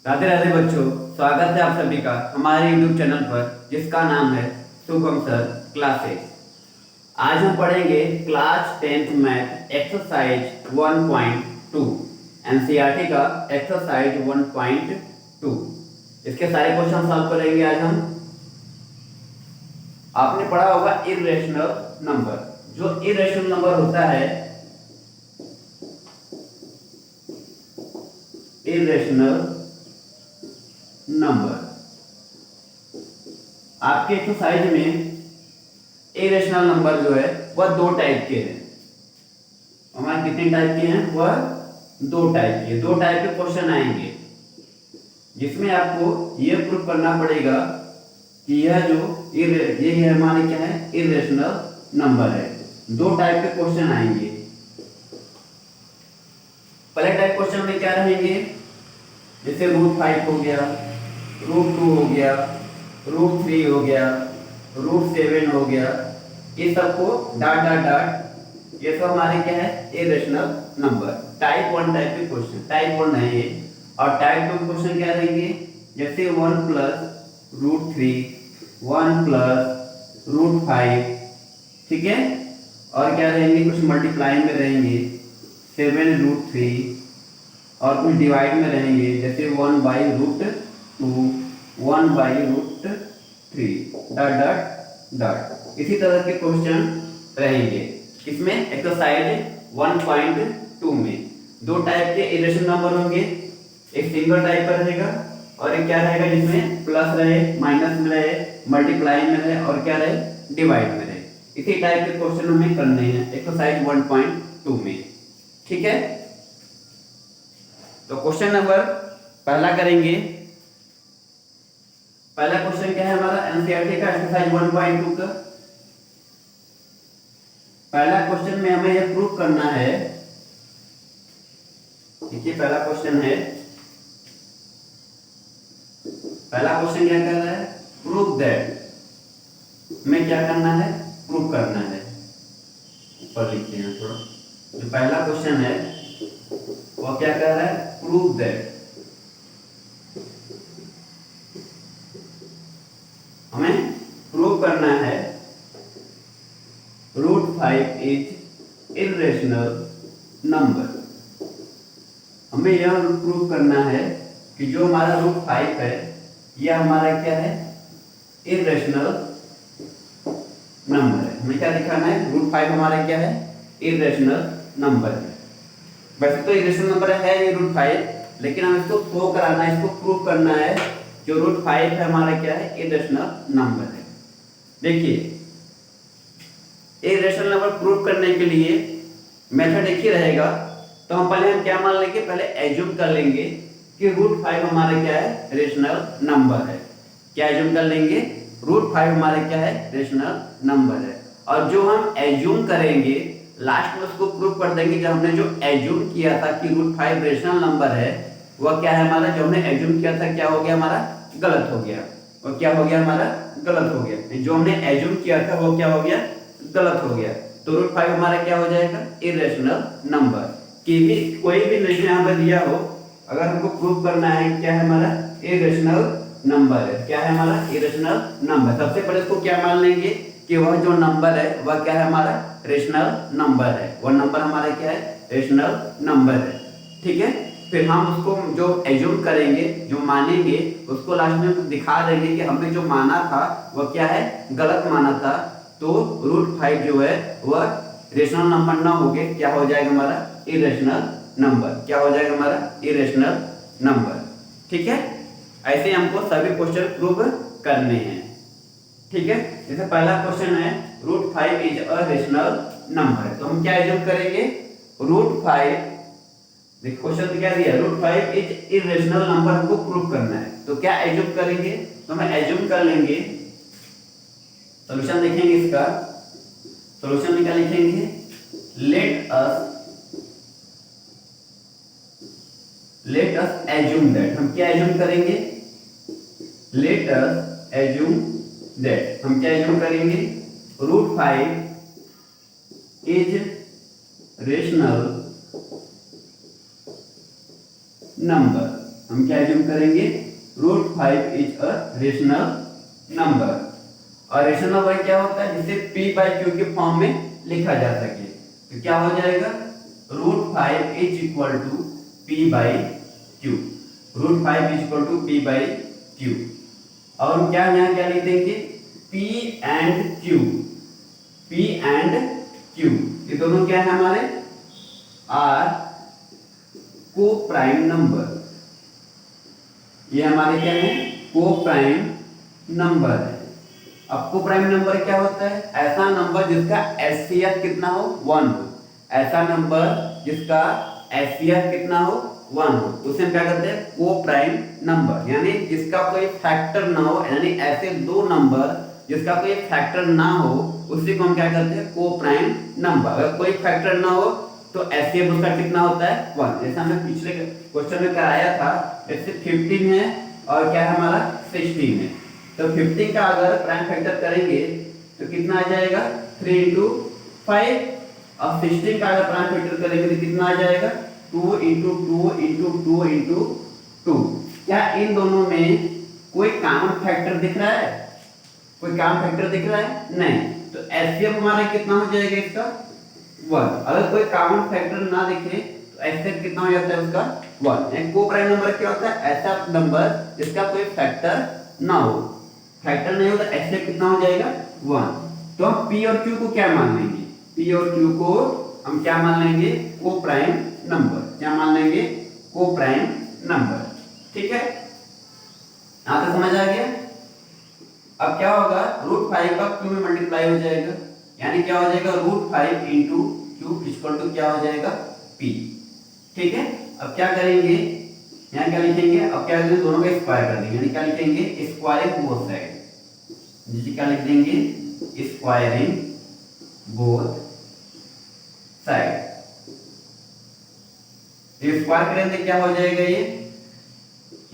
राधे राधे बच्चों, स्वागत है आप सभी का हमारे YouTube चैनल पर जिसका नाम है शुभम सर क्लासेस। आज हम पढ़ेंगे class 10th math exercise 1.2 NCERT का एक्सरसाइज 1.2। इसके सारे क्वेश्चन सॉल्व करेंगे आज हम। आपने पढ़ा होगा इर्रेशनल नंबर। जो इर्रेशनल नंबर होता है, इर्रेशनल नंबर, आपके एक्सरसाइज में इरेशनल नंबर जो है वह दो टाइप के हैं। हमारे कितने टाइप के हैं? वह दो टाइप के। दो टाइप के क्वेश्चन आएंगे जिसमें आपको यह प्रूफ करना पड़ेगा कि यह जो ये हमारे क्या है, इरेशनल नंबर है। दो टाइप के क्वेश्चन आएंगे। पहले टाइप क्वेश्चन में क्या रहेंगे, जैसे √5 हो गया, √2 हो गया, √3 हो गया, √7 हो गया, ये सबको डॉट डॉट डॉट, ये सब हमारे क्या है, इरेशनल नंबर। टाइप 1 टाइप के क्वेश्चन, टाइप 1 है ये। और टाइप 2 क्वेश्चन क्या रहेंगे, जैसे 1 + √3, 1 + √5, ठीक है। और क्या रहेंगे, कुछ मल्टीप्लाई में रहेंगे, 7√3, और कुछ डिवाइड में रहेंगे, जैसे 1/√2, 1/√3, डॉट डॉट डॉट। इसी तरह के क्वेश्चन रहेंगे इसमें एक्सरसाइज 1.2 में। दो टाइप के इरेशनल नंबर होंगे, एक सिंगल टाइप का रहेगा और एक क्या रहेगा जिसमें प्लस रहे, माइनस में रहे, मल्टीप्लाई में रहे और क्या रहे, डिवाइड में रहे। इसी टाइप के क्वेश्चन हमें करने हैं एक्सरसाइज 1.2 में, ठीक है। तो क्वेश्चन नंबर पहला करेंगे। पहला क्वेश्चन क्या है हमारा, एनसीईआरटी का एक्सरसाइज 1.2 का पहला क्वेश्चन में हमें यह प्रूव करना है। देखिए पहला क्वेश्चन है, पहला क्वेश्चन क्या कर रहा है, प्रूव दैट। हमें क्या करना है, प्रूव करना है। ऊपर लिखते हैं थोड़ा। जो पहला क्वेश्चन है वो क्या कर रहा है, प्रूव दैट। हमें प्रूव करना है √5 इज इरेशनल नंबर। हमें यह प्रूव करना है कि जो हमारा √5 है यह हमारा क्या है, इरेशनल नंबर है। हमें क्या दिखाना है, √5 हमारा क्या है, इरेशनल नंबर है। वैसे तो इरेशनल नंबर है ये √5, लेकिन हमें इसको शो कराना है, इसको प्रूव करना है जो √5 है हमारा क्या है, इरेशनल नंबर है। देखिए इरेशनल नंबर प्रूव करने के लिए मेथड एक ही रहेगा। तो हम पहले क्या मान लेंगे, पहले एज्यूम कर लेंगे कि √5 हमारा क्या है, रेशनल नंबर है। क्या एज्यूम कर लेंगे, √5 हमारा क्या है, रेशनल नंबर है। और जो हम एज्यूम करेंगे लास्ट में उसको प्रूव कर देंगे। जब हमने जो एज्यूम किया था कि √5 रेशनल नंबर है, वह क्या है हमारा, जो हमने एज्यूम किया था क्या हो गया हमारा, गलत हो गया। और क्या हो गया हमारा, गलत हो गया। जो हमने एज्यूम किया था वो क्या हो गया, गलत हो गया। तो √5 हमारा क्या हो जाएगा, इरेशनल नंबर। कि भी कोई भी नंबर यहाँ पर दिया हो, अगर हमको प्रूव करना है क्या है हमारा, इरेशनल नंबर है। क्या है हमारा, इरेशनल नंबर। सबसे पहले इसको क्या मान लेंगे कि वह जो नंबर है वह क्या है हमारा, रेशनल नंबर है। वह नंबर हमारा क्या है, रेशनल नंबर है, ठीक है। फिर हम उसको जो एज्यूम करेंगे, जो मानेंगे, उसको लास्ट में दिखा देंगे कि हमने जो माना था वह क्या है, गलत माना था। तो √5 जो है वह रेशनल नंबर ना हो गए, क्या हो जाएगा हमारा, इरेशनल नंबर। क्या हो जाएगा हमारा, इरेशनल नंबर, ठीक है। ऐसे हमको सभी क्वेश्चन प्रूव करने हैं, ठीक है। जैसे पहला क्वेश्चन है √5 इज अ रेशनल नंबर। तो हम क्या एज्यूम करेंगे, √5, देखो क्वेश्चन क्या दिया, √5 इज इरेशनल नंबर हमको प्रूव करना है। तो क्या एज्यूम करेंगे, तो हम एज्यूम कर लेंगे, सॉल्यूशन देखेंगे इसका। सॉल्यूशन में क्या लिखेंगे, लेट अस एज्यूम दैट। हम क्या एज्यूम करेंगे, लेट अस एज्यूम दैट। हम क्या एज्यूम करेंगे, √5 इज रेशनल नंबर। हम क्या एज्यूम करेंगे, √5 इज अ रेशनल नंबर। और रेशनल नंबर क्या होता है, जिसे p/q के फॉर्म में लिखा जा सके। तो क्या हो जाएगा, √5 is equal to p/q, √5 is equal to p/q। और हम क्या यहाँ क्या लिख देंगे, p and q, p and q ये दोनों क्या है हमारे, आर को प्राइम नंबर। ये हमारे क्या है, को प्राइम नंबर है। अब को प्राइम नंबर क्या होता है, ऐसा नंबर जिसका एचसीएफ कितना हो, 1 हो। ऐसा नंबर जिसका एचसीएफ कितना हो, 1 हो, उसे हम क्या कहते हैं, को प्राइम नंबर। यानी जिसका कोई फैक्टर ना हो, यानी ऐसे दो नंबर जिसका कोई फैक्टर ना हो, उसी को हम क्या कहते हैं, को प्राइम नंबर। अगर कोई फैक्टर ना हो तो एचसीएफ उसका कितना होता है, 1। जैसे हमने पिछले क्वेश्चन में कराया था, जैसे 15 है और क्या है हमारा 16 है। तो 15 का अगर प्राइम फैक्टर करेंगे तो कितना आ जाएगा, 3 × 5। और 16 का अगर प्राइम फैक्टर करेंगे तो कितना आ जाएगा, 2 × 2 × 2 × 2। क्या इन दोनों में कोई कॉमन फैक्टर दिख रहा है, कोई कॉमन फैक्टर दिख रहा है, नहीं। तो एचसीएफ हमारा कितना हो जाएगा इसका, 1। अगर कोई कॉमन फैक्टर ना दिखे तो एचसीएफ कितना हो जाता है उसका, 1। यानी को प्राइम नंबर क्या होता है, ऐसा नंबर जिसका कोई फैक्टर ना हो। फैक्टर नहीं हो तो एचसीएफ कितना हो जाएगा, 1। तो हम p और q को क्या मान लेंगे, p और q को हम क्या मान लेंगे, को प्राइम नंबर। क्या मान लेंगे, को प्राइम नंबर। ठीक है, यहां तक समझ आ गया। अब क्या होगा, √5 का q में मल्टीप्लाई हो जाएगा, यानी क्या हो जाएगा, √5 × q इक्वल टू क्या हो जाएगा, p। ठीक है, अब क्या करेंगे, यहाँ क्या लिखेंगे, अब क्या करेंगे, दोनों का स्क्वायर कर देंगे। यानी क्या लिखेंगे, स्क्वायरिंग बोथ साइड। जिसे क्या लिख देंगे, स्क्वायरिंग बोथ साइड। स्क्वायर करेंगे क्या हो जाएगा ये,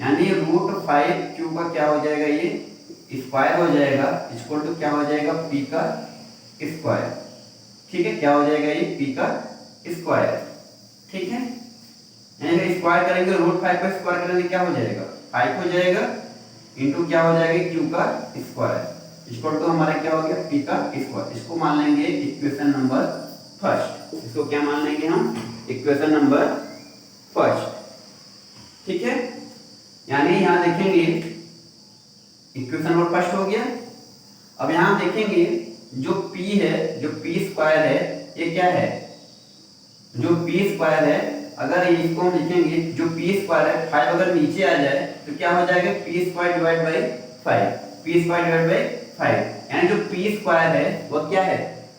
यानी √5q का क्या हो जाएगा, ये स्क्वायर हो जाएगा, इक्वल टू क्या हो जाएगा, p का स्क्वायर। ठीक है, क्या हो जाएगा, ये p का स्क्वायर। ठीक है, यानी स्क्वायर करेंगे, √5 का स्क्वायर करेंगे क्या हो जाएगा, 5 हो जाएगा, इंटू क्या हो जाएगा, q का स्क्वायर इक्वल टू हमारा क्या हो गया, p का स्क्वायर। इसको मान लेंगे इक्वेशन नंबर फर्स्ट। इसको क्या मान लेंगे हम, इक्वेशन नंबर फर्स्ट। ठीक है, यानी यहां देखेंगे इक्वेशन नंबर फर्स्ट हो गया। अब यहां देखेंगे जो p है, जो p स्क्वायर है, ये क्या है, जो p स्क्वायर है, अगर इसको हम लिखेंगे, जो p स्क्वायर है, 5 अगर नीचे आ जाए तो क्या हो जाएगा, p square divide by 5, p square divide by 5। यानी जो p स्क्वायर है वो क्या है,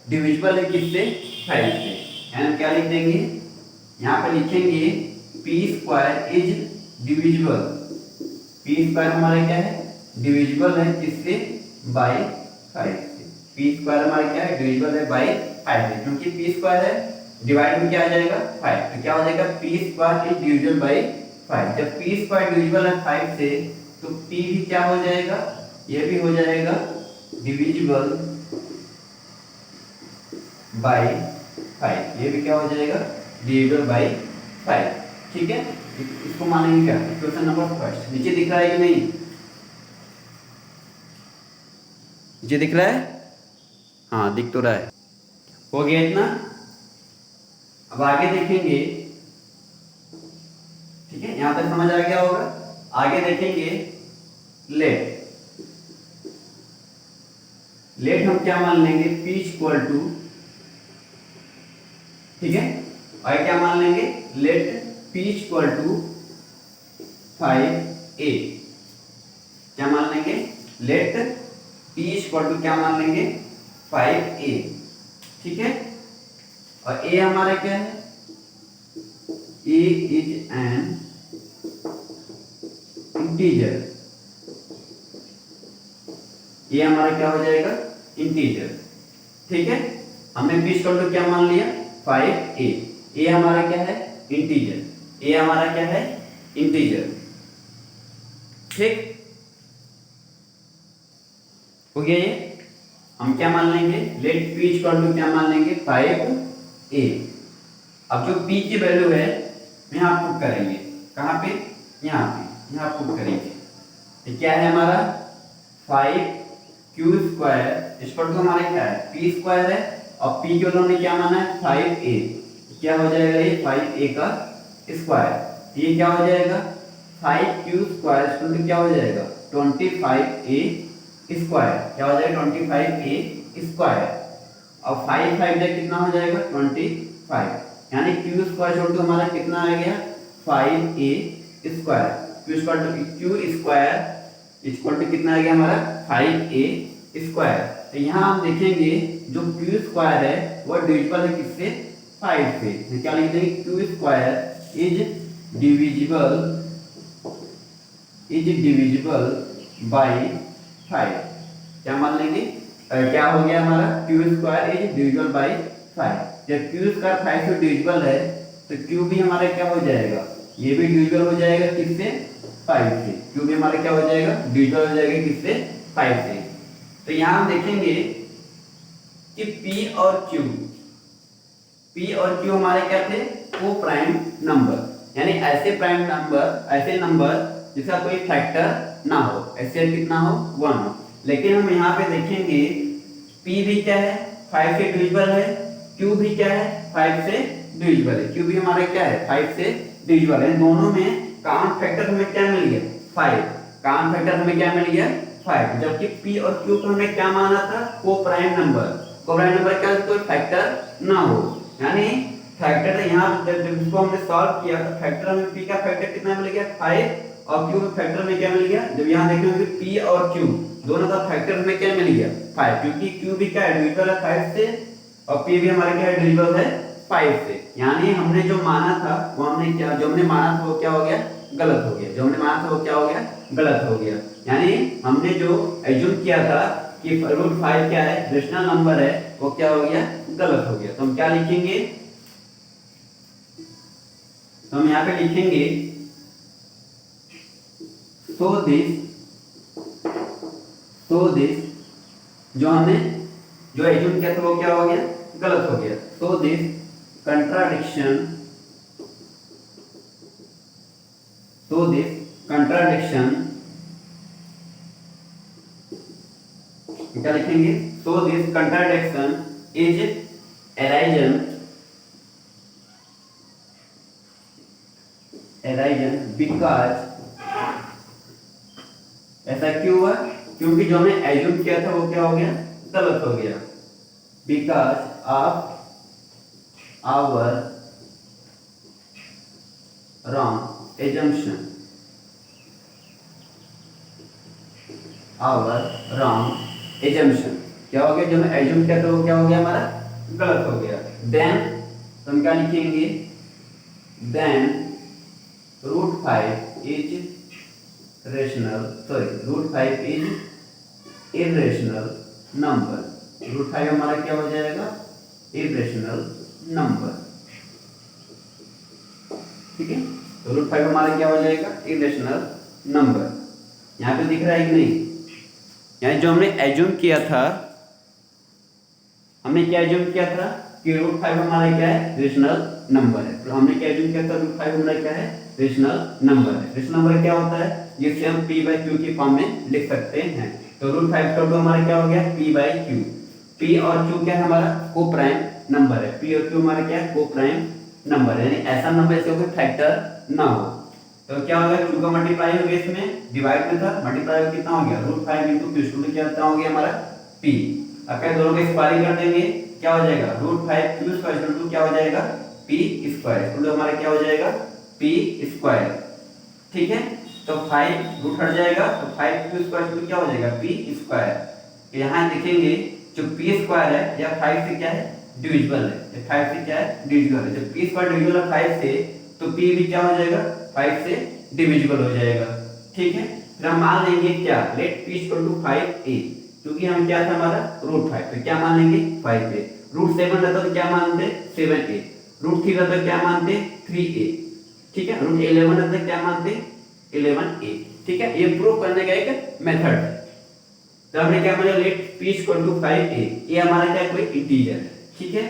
डिविजिबल है किससे, 5 से। यानी क्या लिख देंगे, यहाँ पे लिखेंगे p square is divisible. p square हमारा क्या है, डिविजिबल है किससे, बाय 5 से। p स्क्वायर हमारा क्या है, डिविजिबल है बाय 5 से, क्योंकि p स्क्वायर है, डिवाइड में क्या आ जाएगा, 5। तो क्या हो जाएगा, p square is divisible by 5। जब p स्क्वायर डिविजिबल है 5 से, तो p भी क्या हो जाएगा, ये भी हो जाएगा डिविजिबल बाय 5। ये भी क्या हो जाएगा, डिविजिबल बाय 5। ठीक है, इसको मानेंगे क्या, इक्वेशन नंबर फर्स्ट। नीचे दिख रहा है कि नहीं, नीचे दिख रहा है, हाँ दिख तो रहा है। हो गया इतना। अब आगे देखेंगे, ठीक है, यहां तक समझ आ गया होगा। आगे देखेंगे लेट। लेट हम क्या मान लेंगे, p इक्वल टू, ठीक है, और क्या मान लेंगे, late p equal to 5a। क्या मान लेंगे, लेट p इक्वल टू क्या मान लेंगे, 5a। ठीक है, और a हमारा क्या है, a इज एन इंटीजर। ये हमारा क्या हो जाएगा, इंटीजर। ठीक है, हमने p इक्वल टू क्या मान लिया, 5a। a हमारा क्या है, इंटीजर। a हमारा क्या है, इंटीजर। ठीक हो गया ये। हम क्या मान लेंगे, लेट p इक्वल टू क्या मान लेंगे, 5a। अब जो p की वैल्यू है यहाँ पुट करेंगे, कहाँ पे, यहाँ पे। यहाँ पुट करेंगे। तो क्या है हमारा 5q² इस पर तो हमारा क्या है p² है और p के हमने क्या माना है 5a। क्या हो जाएगा ये 5a का स्क्वायर। ये क्या हो जाएगा 5q² तो क्या हो जाएगा 25a स्क्वायर। क्या हो जाएगा 25a स्क्वायर और 5 5 जा कितना हो जाएगा 25 यानी q स्क्वायर छोड़ तो हमारा कितना आ गया 5a स्क्वायर। q स्क्वायर कितना आ गया हमारा 5a स्क्वायर। तो यहाँ हम देखेंगे जो q स्क्वायर है वह डिविजिबल है किससे 5 से। तो क्या लिख देंगे q square is divisible by 5। क्या मान लेंगे क्या हो गया हमारा q square is divisible by 5। जब q स्क्वायर 5 से डिविजिबल है तो q भी हमारा क्या हो जाएगा ये भी डिविजिबल हो जाएगा किससे 5 से। q भी हमारा क्या हो जाएगा डिविजिबल हो जाएगा किससे 5 से। तो यहाँ हम देखेंगे कि p और q हमारे क्या थे को प्राइम नंबर यानी ऐसे नंबर जिसका कोई फैक्टर ना हो ऐसे कितना हो 1 हो। लेकिन हम यहाँ पे देखेंगे p भी क्या है 5 से डिविजिबल है q भी क्या है 5 से डिविजिबल है। q भी हमारा क्या है 5 से डिविजिबल है। दोनों में कॉमन फैक्टर हमें क्या मिल गया 5। कॉमन फैक्टर हमें क्या मिल गया 5। जबकि p और q को हमने क्या माना था को प्राइम नंबर क्या कोई फैक्टर ना हो यानी फैक्टर यहाँ जब इसको हमने सॉल्व किया तो फैक्टर हमें p का फैक्टर कितना मिल गया 5 और q का फैक्टर में क्या मिल गया। जब यहाँ देखेंगे p और q दोनों का फैक्टर हमें क्या मिल गया 5 क्योंकि q भी क्या है डिविजिबल है 5 से और p भी हमारा क्या है डिविजिबल है 5 से। यानी हमने जो माना था वो हमने क्या जो हमने माना था वो क्या हो गया गलत हो गया। जो हमने माना था वो क्या हो गया गलत हो गया। यानी हमने जो एज्यूम किया था कि √5 क्या है रेशनल नंबर है वो क्या हो गया गलत हो गया। तो हम क्या लिखेंगे तो हम यहाँ पे लिखेंगे so this जो हमने जो एज्यूम किया था वो क्या हो गया गलत हो गया। so this contradiction क्या लिखेंगे so this contradiction is arisen because ऐसा क्यों हुआ क्योंकि जो हमने एज्यूम किया था वो क्या हो गया गलत हो गया। because of our wrong assumption क्या हो गया जो हमने एज्यूम किया था वो क्या हो गया हमारा गलत हो गया। देन तो हम क्या लिखेंगे देन √5 is irrational number। √5 हमारा क्या हो जाएगा irrational number। ठीक है तो √5 हमारा क्या हो जाएगा irrational number। यहाँ पे दिख रहा है कि नहीं यानी जो हमने एज्यूम किया था हमने क्या एज्यूम किया था कि √5 हमारा क्या है रेशनल नंबर है। तो हमने क्या एज्यूम किया था √5 हमारा क्या है रेशनल नंबर है। रेशनल नंबर क्या होता है जिसे हम p/q की फॉर्म में लिख सकते हैं। तो √5 का हमारा क्या हो गया p/q। p और q क्या है हमारा को प्राइम नंबर है। p और q हमारा क्या है को प्राइम नंबर है यानी ऐसा नंबर इसका कोई फैक्टर ना हो। तो क्या होगा q का मल्टीप्लाई हो गया इसमें डिवाइड में था मल्टीप्लाई कितना हो गया √5 * q में क्या हो गया हमारा p। अब क्या दोनों का स्क्वायरिंग कर देंगे क्या हो जाएगा √5q² क्या हो जाएगा p²। तो हमारा क्या हो जाएगा p²। ठीक है तो 5 रूट हट जाएगा तो 5q² क्या हो जाएगा p²। यहाँ देखेंगे जो p² है या 5 से क्या है डिविजिबल है 5 से क्या है डिविजिबल है। जब p² डिविजिबल है 5 से तो p भी क्या हो जाएगा 5 से डिविजिबल हो जाएगा। ठीक है फिर हम मान लेंगे क्या लेट p = 5a क्योंकि हम क्या था हमारा √5 तो क्या मान लेंगे 5a। √7 रहता तो क्या मानते 7a। √3 रहता तो क्या मानते 3a। ठीक है √11 रहता तो क्या मानते 11a। ठीक है ये प्रूव करने का एक मेथड है। तो हमने क्या माना लेट p = 5a ये हमारा क्या कोई इंटीजर है। ठीक है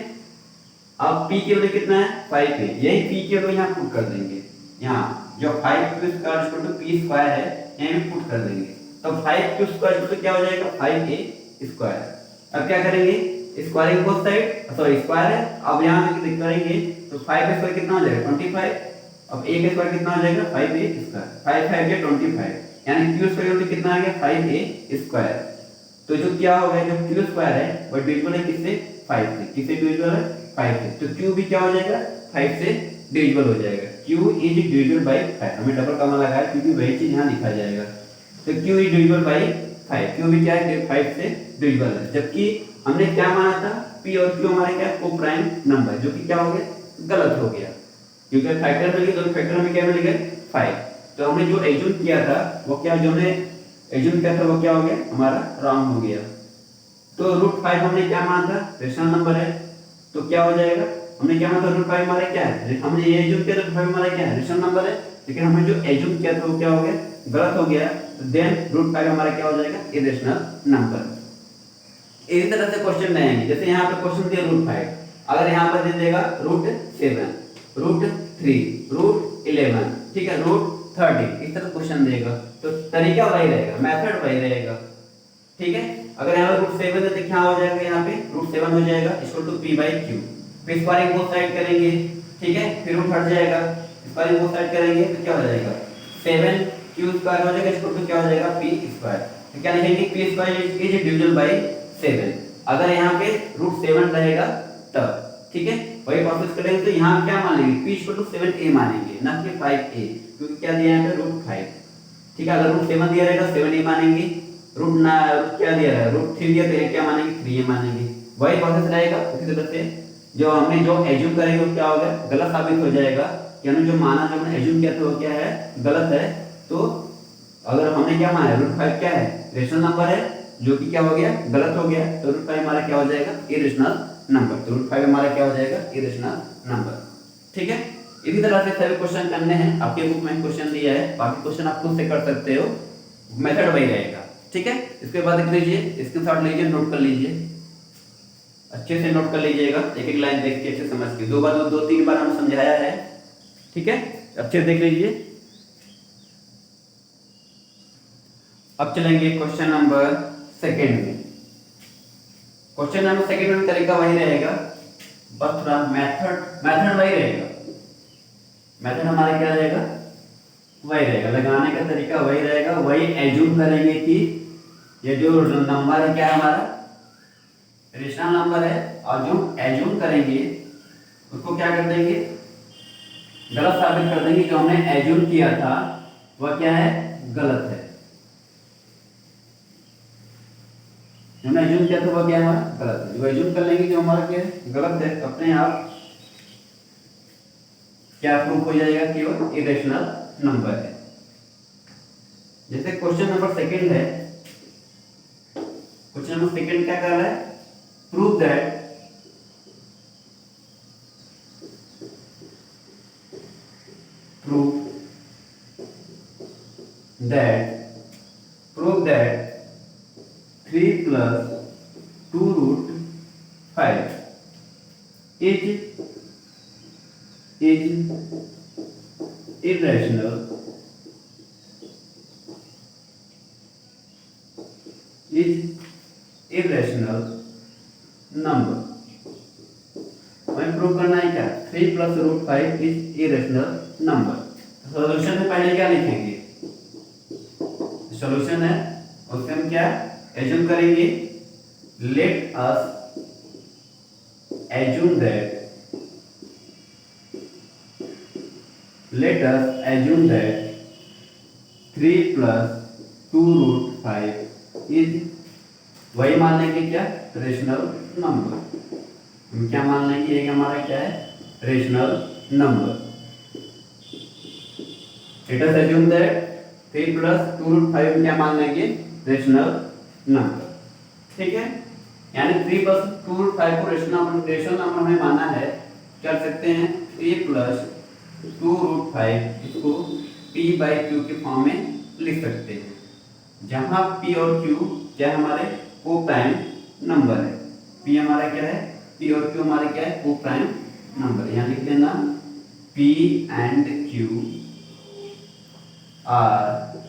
अब p की वैल्यू कितना है 5a यही p की वैल्यू यहां पुट कर देंगे यहाँ जो 5q square equal to p square है यहीं पे पुट कर देंगे। तो 5q स्क्वायर इक्वल टू क्या हो जाएगा 5a स्क्वायर। अब क्या करेंगे squaring both side, sorry square है, अब यहाँ पे करेंगे तो 5 स्क्वायर कितना हो जाएगा 25, अब a का स्क्वायर कितना हो जाएगा 5a स्क्वायर, 5 5 या 25, यानी q स्क्वायर कितना आ गया 5a स्क्वायर। तो जो क्या हो गया जो q स्क्वायर है वो डिविजिबल है किससे 5 से, किससे डिविजिबल है 5 से, तो q भी क्या हो जाएगा 5 से डिविजिबल हो जाएगा। q इज डिविजिबल बाय 5, हमें डबल कॉमा लगाया क्योंकि वही चीज यहाँ लिखा जाएगा। तो q is divisible by 5, q भी क्या है 5 से डिविजिबल है, जबकि हमने क्या माना था p और q हमारे क्या को प्राइम नंबर, जो कि क्या हो गया गलत हो गया क्योंकि फैक्टर मिल गया, तो फैक्टर में क्या मिल गया 5। तो हमने जो एज्यूम किया था वो क्या, जो हमने एज्यूम किया था वो क्या हो गया हमारा रॉन्ग हो गया। तो √5 हमने क्या माना था रेशनल नंबर है, तो क्या हो जाएगा हमने क्या माना था √5 हमारा क्या है, हमने ये एज्यूम किया था √5 हमारा क्या है रेशनल नंबर है, लेकिन हमने जो एज्यूम किया था वो क्या हो गया गलत हो गया। तो देन √5 हमारा क्या हो जाएगा इरेशनल नंबर। इसी तरह से क्वेश्चन रहेंगे, जैसे यहाँ पे क्वेश्चन दिया √5, अगर यहाँ पर दे देगा √7, √3, √11, ठीक है √30, इस तरह क्वेश्चन देगा तो तरीका वही रहेगा, मेथड वही रहेगा, ठीक है। अगर यहाँ पर √7 है तो क्या हो जाएगा, यहाँ पे √7 हो जाएगा इक्वल टू p/q, फिर स्क्वायरिंग बोथ साइड करेंगे, ठीक है, फिर रूट हट जाएगा, स्क्वायरिंग बोथ साइड करेंगे तो क्या हो जाएगा 7q स्क्वायर हो जाएगा इक्वल टू क्या हो जाएगा p स्क्वायर। तो क्या लिखेंगे p square is divisible by 7, अगर यहाँ पे √7 रहेगा तब, ठीक है, वही प्रोसेस करेंगे। तो यहाँ क्या मान लेंगे p इक्वल टू 7a मानेंगे ना कि 5a, क्योंकि क्या दिया है √5, ठीक है। अगर √7 दिया रहेगा 7a मानेंगे, क्या दिया है √3 दिया तो क्या मानेंगे 3a मानेंगे, वही प्रोसेस रहेगा। उसी तरह से जो हमने जो एज्यूम करेंगे वो क्या होगा गलत साबित हो जाएगा, कि हमने जो माना जो हमने एज्यूम किया था वो क्या है गलत है। तो अगर हमने क्या माना √5 क्या है रेशनल नंबर है, जो कि क्या हो गया गलत हो गया, तो √5 हमारा क्या हो जाएगा इरेशनल नंबर, तो √5 हमारा क्या हो जाएगा इरेशनल नंबर, ठीक है। इसी तरह से सभी क्वेश्चन करने हैं, आपके बुक में क्वेश्चन दिया है, बाकी क्वेश्चन आप खुद से कर सकते हो, मेथड वही रहेगा, ठीक है। इसके बाद देख लीजिए, स्क्रीनशॉट लीजिए, नोट कर लीजिए, अच्छे से नोट कर लीजिएगा, एक एक लाइन देख के अच्छे समझ के, दो तीन बार हम समझाया है, ठीक है, अच्छे देख लीजिए। अब चलेंगे क्वेश्चन नंबर सेकंड में। क्वेश्चन नंबर सेकंड में तरीका वही रहेगा, बस थोड़ा मेथड वही रहेगा, मेथड हमारा क्या रहेगा वही रहेगा, लगाने का तरीका वही रहेगा, वही एज्यूम करेंगे कि ये जो नंबर है क्या है हमारा रेशनल नंबर है, और जो एज्यूम करेंगे उसको क्या कर देंगे गलत साबित कर देंगे, जो हमने एज्यूम किया था वह क्या है गलत है, जो हमने एज्यूम किया था वह क्या है हमारा गलत है, जो एज्यूम कर लेंगे जो हमारा क्या है गलत है, अपने आप क्या प्रूफ हो जाएगा कि वो इरेशनल नंबर है। जैसे क्वेश्चन नंबर सेकंड है, क्वेश्चन नंबर सेकंड क्या कर रहा है prove that prove that 3 plus 2√5 is irrational number। हमें प्रूव करना है क्या 3 plus √5 is irrational number. Solution में पहले क्या लिखेंगे, सॉल्यूशन है उससे हम क्या एज्यूम करेंगे, let us assume that 3 plus 2√5 is, वही मान लेंगे क्या रेशनल नंबर, हम क्या मान लेंगे ये हमारा क्या है rational number. Let us assume that 3 plus 2√5 क्या मान लेंगे रेशनल नंबर, ठीक है। यानी 3 plus 2√5 को रेशनल नंबर हमें माना है, कर सकते हैं 3 plus 2√5 इसको p/q के फॉर्म में लिख सकते हैं, जहां p और q क्या हमारे को प्राइम नंबर है, p हमारा क्या है p और q हमारे क्या है को प्राइम नंबर, यहाँ लिख देना p and q आर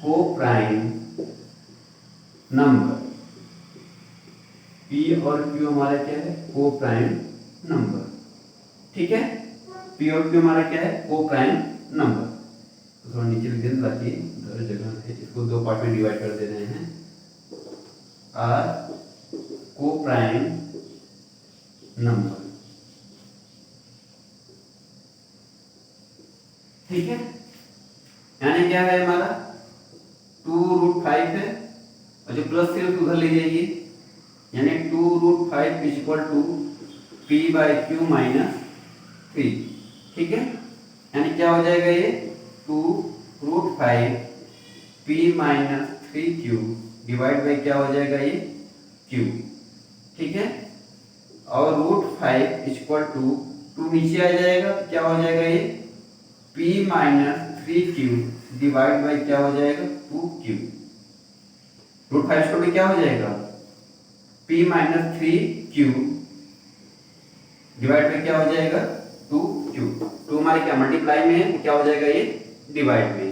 को प्राइम नंबर। पी और क्यू हमारा क्या है? को प्राइम नंबर। ठीक है, पी और क्यू हमारा क्या है? को प्राइम नंबर। तो थोड़ा नीचे लिख दें ताकि हर जगह है, इसको दो पार्ट में डिवाइड कर दे रहे हैं। आर को प्राइम नंबर। ठीक है, यानी क्या है हमारा 2√5 है और जो प्लस है उसको उधर ले जाइए, यानी 2√5 is equal to p by q minus 3। ठीक है, यानी क्या हो जाएगा ये 2√5 p minus 3 q divide by क्या हो जाएगा ये क्यू। ठीक है, और √5 इज इक्वल टू 2 नीचे आ जाएगा तो क्या हो जाएगा ये p minus 3q divide by क्या हो जाएगा 2q। √5 को भी क्या हो जाएगा p minus 3q divide by क्या हो जाएगा 2q। 2 हमारे क्या मल्टीप्लाई में है तो क्या हो जाएगा ये डिवाइड में।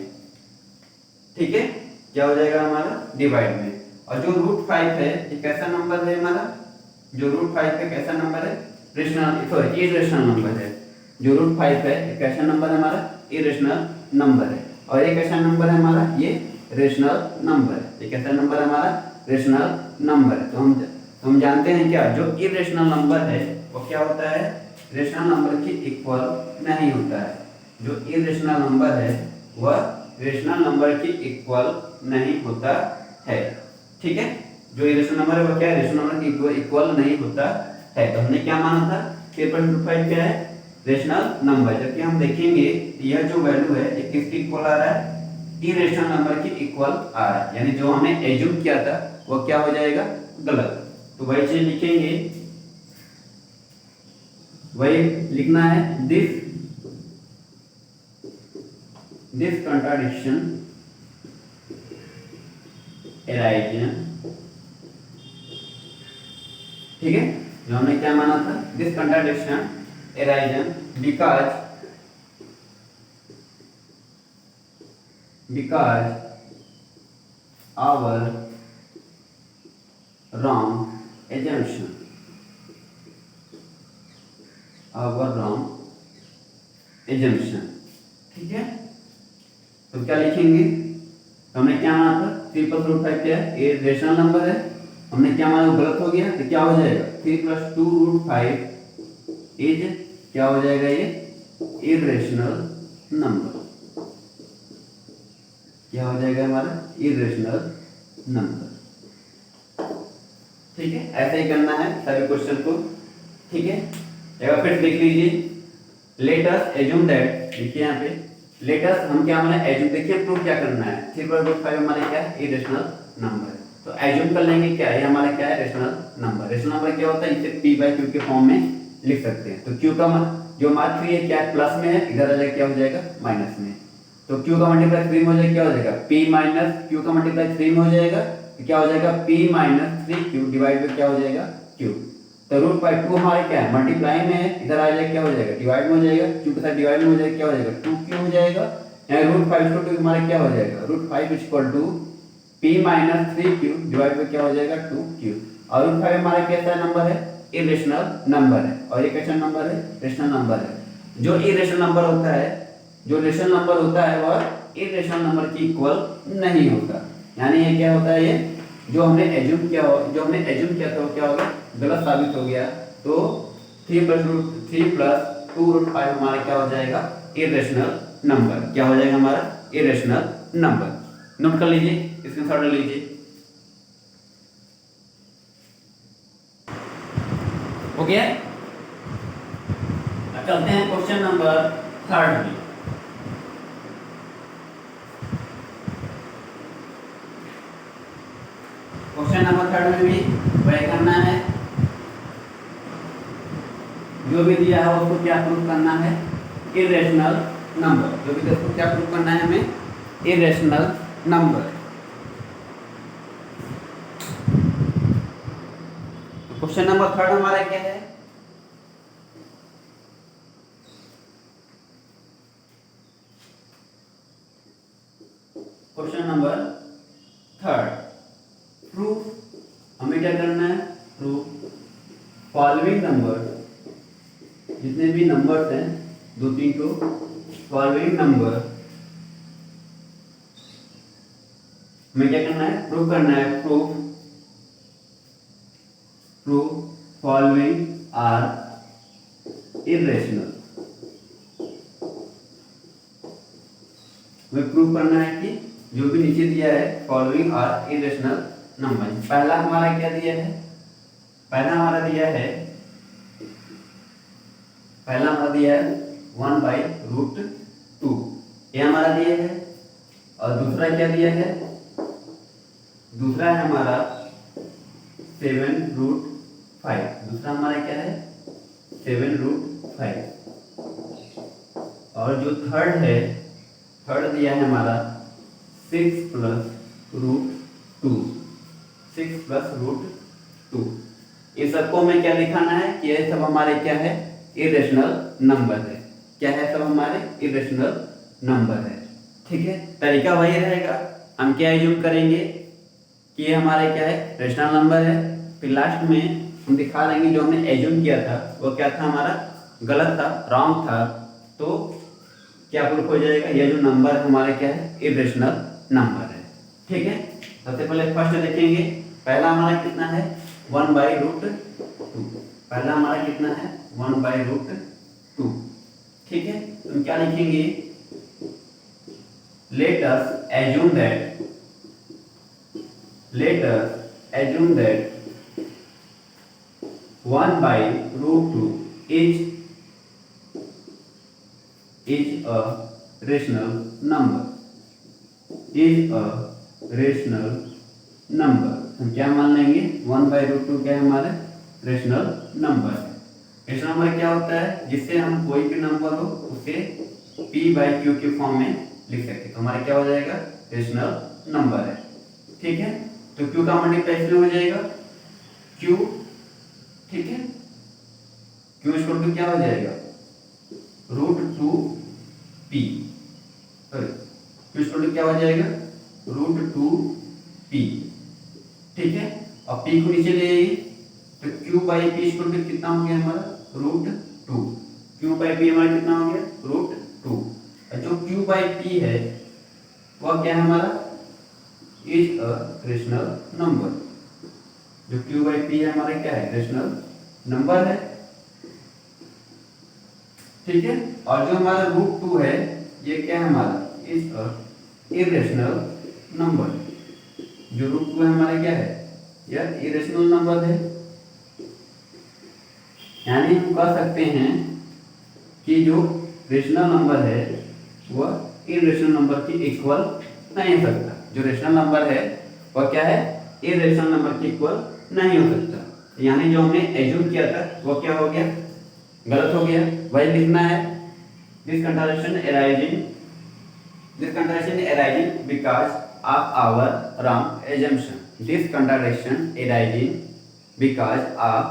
ठीक है, क्या हो जाएगा हमारा डिवाइड में। और जो √5 है ये कैसा नंबर है हमारा? जो √5 है कैसा नंबर है? रेशनल, सॉरी इरेशनल नंबर है। जो √5 है ये कैसा नंबर है हमारा? इरेशनल नंबर है। और ये कैसा नंबर है हमारा? ये रेशनल नंबर है। ये कैसा नंबर है हमारा? रेशनल नंबर है। तो हम जानते हैं क्या, जो इरेशनल नंबर है वो क्या होता है? रेशनल नंबर के इक्वल नहीं होता है। जो इरेशनल नंबर है वह रेशनल नंबर के इक्वल नहीं होता है। ठीक है, जो इरेशनल नंबर है वो क्या है? रेशनल नंबर के इक्वल नहीं होता है। तो हमने क्या माना था? 3.25 क्या है? Rational number. जबकि हम देखेंगे यह जो वैल्यू है ये किसके इक्वल आ रहा है? इरेशनल नंबर के इक्वल आ रहा है। यानी जो हमने एज्यूम किया था वो क्या हो जाएगा? गलत। तो वही चीज लिखेंगे, वही लिखना है, दिस contradiction arises। ठीक है, जो हमने क्या माना था? This contradiction arises because our wrong assumption, ठीक है। तो क्या लिखेंगे? तो हमने क्या माना था? 3 + √5 क्या है? ये रेशनल नंबर है। हमने क्या माना वो गलत हो गया तो क्या हो जाएगा? 3 + 2√5 इज क्या हो जाएगा? ये इरेशनल नंबर। क्या हो जाएगा हमारा? Irrational number. ठीक है, ऐसे ही करना है सभी क्वेश्चन को। ठीक है, एक बार फिर देख लीजिए। लेट अस एज्यूम दैट, देखिए यहाँ पे लेट अस, हम क्या हमारा एज्यूम, देखिए प्रूव क्या करना है। 3 + √5 हमारा क्या है? इरेशनल नंबर है। तो एज्यूम कर लेंगे क्या, ये हमारा क्या है? Rational number. रेशनल नंबर क्या होता है? इसे p/q के फॉर्म में लिख सकते हैं। तो q का जो हमारा 3 है क्या है? प्लस में है, इधर आ जाएगा क्या हो जाएगा? माइनस में। तो q का मल्टीप्लाई 3 में हो जाएगा क्या हो जाएगा? p माइनस q का मल्टीप्लाई 3 में हो जाएगा तो क्या हो जाएगा? p माइनस 3q डिवाइड में क्या हो जाएगा? q। तो √2 हमारे क्या है? मल्टीप्लाई में है, इधर आ जाएगा क्या हो जाएगा? डिवाइड में हो जाएगा। q के साथ डिवाइड में हो जाएगा क्या हो जाएगा? 2q हो जाएगा। यहाँ √5 हमारा क्या हो जाएगा? √5 equal to p minus 3q divide में क्या हो जाएगा? 2q। और √5 हमारा कैसा नंबर है? इरेशनल नंबर है। और ये कैसा नंबर है? रेशनल नंबर है। जो इरेशनल नंबर होता है, जो रेशनल नंबर होता है वह इरेशनल नंबर के इक्वल नहीं होता। यानी ये क्या होता है? ये जो हमने एज्यूम किया था वो क्या होगा? गलत साबित हो गया। तो 3 + 2√5 हमारा क्या हो जाएगा? Irrational number. क्या हो जाएगा हमारा? Irrational number. नोट कर लीजिए, स्क्रीनशॉट ले लीजिए। हो गया? अब चलते हैं क्वेश्चन नंबर 3 में। क्वेश्चन नंबर 3 में भी वही करना है, जो भी दिया है उसको क्या प्रूव करना है? Irrational number. जो भी दिया उसको क्या प्रूव करना है हमें? Irrational number. क्वेश्चन नंबर 3 हमारा क्या है? Question number third, proof. हमें क्या करना है? प्रूफ फॉलोइंग नंबर, जितने भी नंबर्स हैं 2-3 को, फॉलोइंग नंबर हमें क्या करना है? प्रूफ करना है। Proof following are irrational. हमें प्रूफ करना है कि जो भी नीचे दिया है फॉलोइंग आर इरेशनल नंबर। पहला हमारा क्या दिया है? पहला हमारा दिया है 1/√2, ये हमारा दिया है। और दूसरा क्या दिया है? दूसरा है हमारा 7√5। दूसरा हमारा क्या है? 7√5। और जो थर्ड है, थर्ड दिया है हमारा 6+√2। 6+√2। ये सबको हमें क्या दिखाना है कि ये सब हमारे क्या है? इरेशनल नंबर है। क्या है? सब हमारे इरेशनल नंबर है। ठीक है, तरीका वही रहेगा। हम क्या एज्यूम करेंगे कि ये हमारे क्या है? रेशनल नंबर है। फिर लास्ट में हम दिखा देंगे जो हमने एज्यूम किया था वो क्या था? हमारा गलत था, रॉन्ग था। तो क्या प्रूफ हो जाएगा? ये जो नंबर हमारे क्या है? इरेशनल नंबर है। ठीक है, सबसे पहले फर्स्ट देखेंगे। पहला हमारा कितना है? 1/√2। पहला हमारा कितना है? 1/√2। ठीक है, तो हम क्या लिखेंगे? let us assume that 1/√2 is a rational number, हम क्या मान लेंगे? 1/√2 क्या है? हमारे रेशनल नंबर है। रेशनल नंबर क्या होता है? जिससे हम कोई भी नंबर हो उसे p/q के फॉर्म में लिख सकते हैं। तो हमारा क्या हो जाएगा? रेशनल नंबर है। ठीक है, तो q का मल्टीप्लाई इसमें हो जाएगा q। ठीक है, q इक्वल टू क्या हो जाएगा? √2p। Sorry, q equal to क्या हो जाएगा? √2p। ठीक है, और p को नीचे ले आइए तो q/p इक्वल टू कितना हो गया हमारा? √2। q/p हमारा कितना हो गया? √2। जो q/p है वह क्या है हमारा? Is a rational number. जो q/p है हमारा क्या है? रेशनल नंबर है। ठीक है, और जो हमारा √2 है ये क्या है हमारा? Is a irrational number. जो √2 है हमारा क्या है? यह इरेशनल नंबर है। यानी हम कह सकते हैं कि जो रेशनल नंबर है वह इरेशनल नंबर के इक्वल नहीं हो सकता। जो रेशनल नंबर है वह क्या है? इरेशनल नंबर के इक्वल नहीं हो सकता। यानी जो हमने एज्यूम किया था वो क्या हो गया? गलत हो गया। वही लिखना है, this contradiction arising because of our wrong assumption. This contradiction arising because of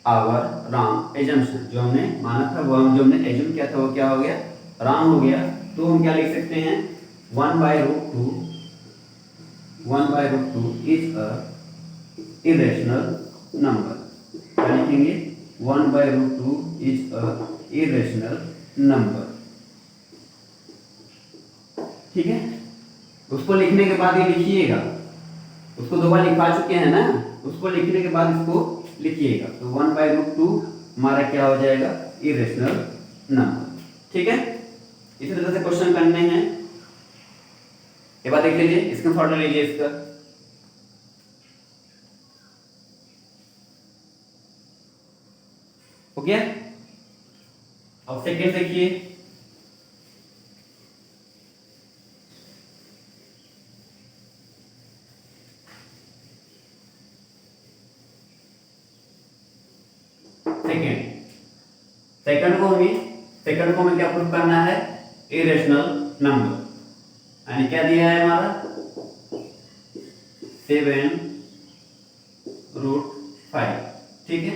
our wrong assumption. जो हमने माना था वो जो हमने एज्यूम किया था वो क्या हो गया? रॉन्ग हो गया। तो हम क्या लिख सकते हैं? 1/√2 is a irrational number। क्या लिखेंगे? 1/√2 is a irrational number। ठीक है, उसको लिखने के बाद ये लिखिएगा। उसको दो बार लिखा चुके हैं ना, उसको लिखने के बाद इसको लिखिएगा। तो 1/√2 हमारा क्या हो जाएगा? Irrational number. ठीक है, इसी तरह से क्वेश्चन करने हैं। ये बात देख लीजिए, स्क्रीनशॉट ले लीजिए इसका। हो गया? अब सेकेंड देखिए। सेकंड को हमें क्या प्रूफ करना है? Irrational number. यानी क्या दिया है हमारा? 7√5। ठीक है,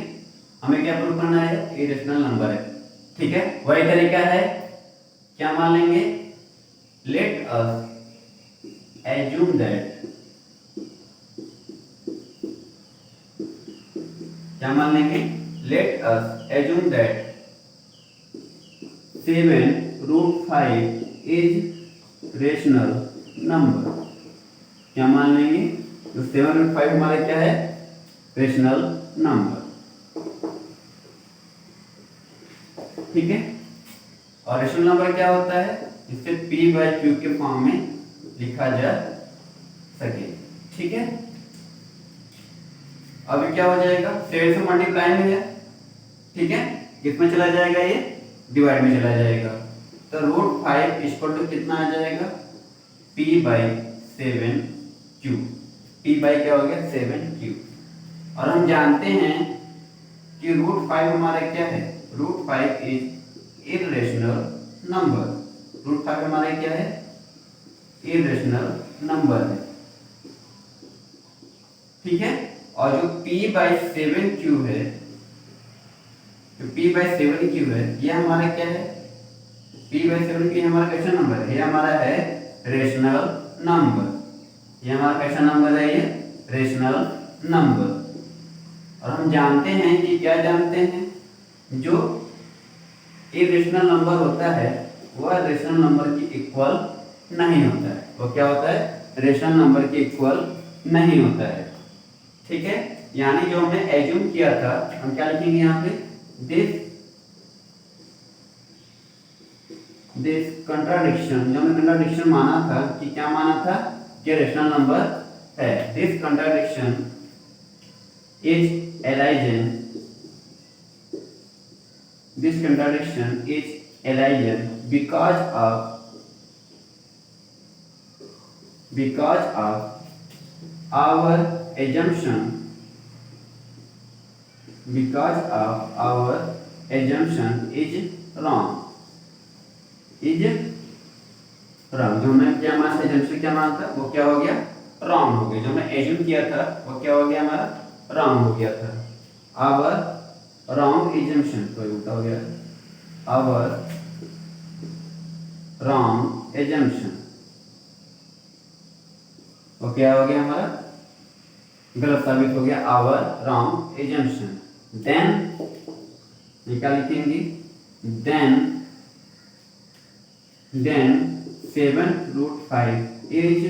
हमें क्या प्रूफ करना है? इरेशनल नंबर है। ठीक है, वही तरीका है। क्या मान लेंगे? लेट अस एज्यूम दैट, क्या मान लेंगे, let us assume that 7√5 is rational number. क्या मान लेंगे, तो 7/5 हमारा क्या है, रेशनल नंबर। ठीक है, और रेशनल नंबर क्या होता है, जिससे p/q के फॉर्म में लिखा जा सके। ठीक है, अभी क्या हो जाएगा, 7 से मल्टीप्लाई में है, ठीक है, किसमें चला जाएगा, ये डिवाइड में चला जाएगा, तो √5 इक्वल टू कितना आ जाएगा, p/7q। p बाई क्या हो गया, 7q। और हम जानते हैं कि √5 हमारा क्या है, √5 इज इर्रेशनल नंबर। √5 हमारा क्या है, इर्रेशनल नंबर है। ठीक है, और जो p/7q है, जो p/7q है, ये हमारा क्या है, p/7q हमारा कैसा नंबर है, ये हमारा है रेशनल नंबर। ये हमारा कैसा नंबर है, ये रेशनल नंबर। और हम जानते हैं कि क्या जानते हैं, जो इरेशनल नंबर होता है वह रेशनल नंबर के इक्वल नहीं होता है। वो क्या होता है, रेशनल नंबर के इक्वल नहीं होता है। ठीक है, यानी जो हमने एज्यूम किया था, हम क्या लिखेंगे यहाँ पे, दिस कंट्राडिक्शन, जो हमने कंट्राडिक्शन माना था, कि क्या माना था, कि रेशनल नंबर है। This contradiction is illusion, this contradiction is illusion because of our assumption, because of our assumption is wrong, is wrong। जो हमने क्या माना, assumption क्या माना था, वो क्या हो गया, wrong हो गया। जो हमने assume किया था वो क्या हो गया, हमारा wrong हो गया था। our wrong assumption, तो उल्टा हो गया, our wrong assumption, वो क्या हो गया, हमारा गलत साबित हो गया, our wrong assumption। then क्या लिखेंगे, then 7/5 is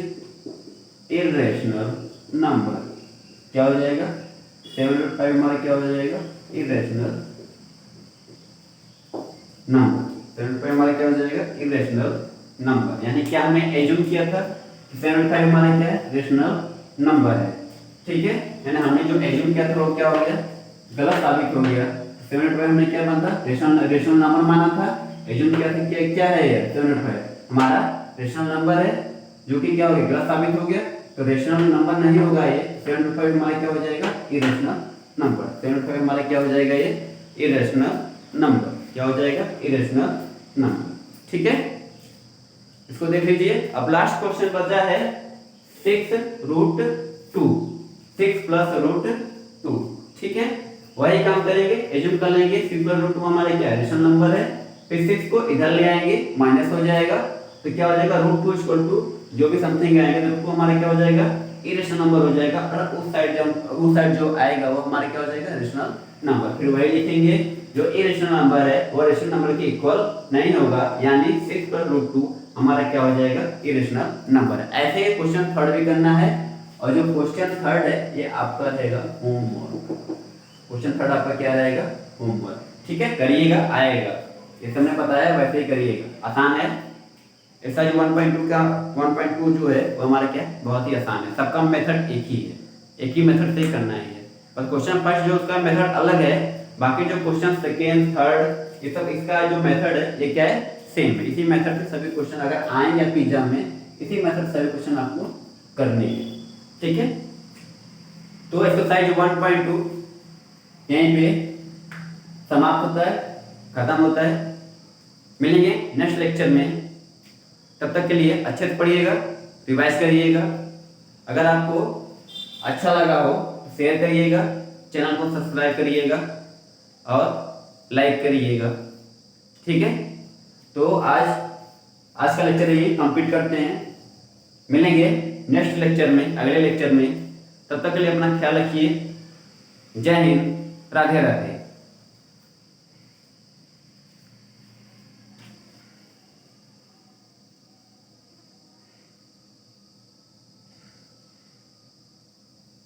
irrational number। क्या हो जाएगा, 7/5 हमारा क्या हो जाएगा, irrational नंबर। 7/5 हमारा क्या हो जाएगा, irrational नंबर। यानी क्या हमने एज्यूम किया था, 7/5 हमारा क्या है, रेशनल नंबर है। ठीक है, यानी हमने जो एज्यूम किया था वो क्या हो गया, गलत साबित हो गया। 7/5 हमने क्या माना था, रेशनल नंबर माना था, एज्यूम किया था कि क्या है, ये 7/5 हमारा रेशनल नंबर है, जो कि क्या हो गया, गलत साबित हो गया। तो रेशनल नंबर नहीं होगा ये, 7/5 हमारा क्या हो जाएगा, इरेशनल नंबर। 7/5 हमारा क्या हो जाएगा, ये इरेशनल नंबर। क्या हो जाएगा, इरेशनल नंबर। ठीक है, इसको देख लीजिए। अब लास्ट क्वेश्चन बचा है 6√2, 6 + √2। ठीक है, वही काम करेंगे, एज्यूम कर लेंगे 6 + √2 हमारे क्या है, रेशनल नंबर है। फिर 6 को इधर ले आएंगे, माइनस हो जाएगा, तो क्या हो जाएगा, √2 = जो भी समथिंग आएगा, तो वो हमारा क्या हो जाएगा, इरेशनल नंबर हो जाएगा। और उस साइड जो आएगा वो हमारा क्या हो जाएगा, रेशनल नंबर। फिर वही लिखेंगे, जो इरेशनल नंबर है वो रेशनल नंबर के इक्वल नहीं होगा, यानी 6 + √2 हमारा क्या हो जाएगा, इरेशनल नंबर है। ऐसे ही क्वेश्चन थर्ड भी करना है, और जो क्वेश्चन थर्ड है ये आपका रहेगा होमवर्क। क्वेश्चन थर्ड आपका क्या रहेगा, होमवर्क। ठीक है, करिएगा, आएगा, ये सबने बताया वैसे ही करिएगा, आसान है। एक्सरसाइज 1.2 का 1.2 जो है वो हमारा क्या है, बहुत ही आसान है। सबका मेथड एक ही है, एक ही मेथड से ही करना है। पर क्वेश्चन फर्स्ट जो उसका मेथड अलग है, बाकी जो क्वेश्चन सेकेंड थर्ड ये सब इसका जो मेथड है ये क्या है, सेम है। इसी मेथड से सभी क्वेश्चन अगर आएंगे आपके एग्जाम में, इसी मेथड से सभी क्वेश्चन आपको करने हैं। ठीक है, तो एक्सरसाइज 1.2 यहीं पे समाप्त होता है, खत्म होता है। मिलेंगे नेक्स्ट लेक्चर में, तब तक के लिए अच्छे से पढ़िएगा, रिवाइज करिएगा। अगर आपको अच्छा लगा हो तो शेयर करिएगा, चैनल को सब्सक्राइब करिएगा और लाइक करिएगा। ठीक है, तो आज का लेक्चर यही कंप्लीट करते हैं। मिलेंगे नेक्स्ट लेक्चर में, अगले लेक्चर में। तब तक के लिए अपना ख्याल रखिए। जय हिंद, राधे राधे।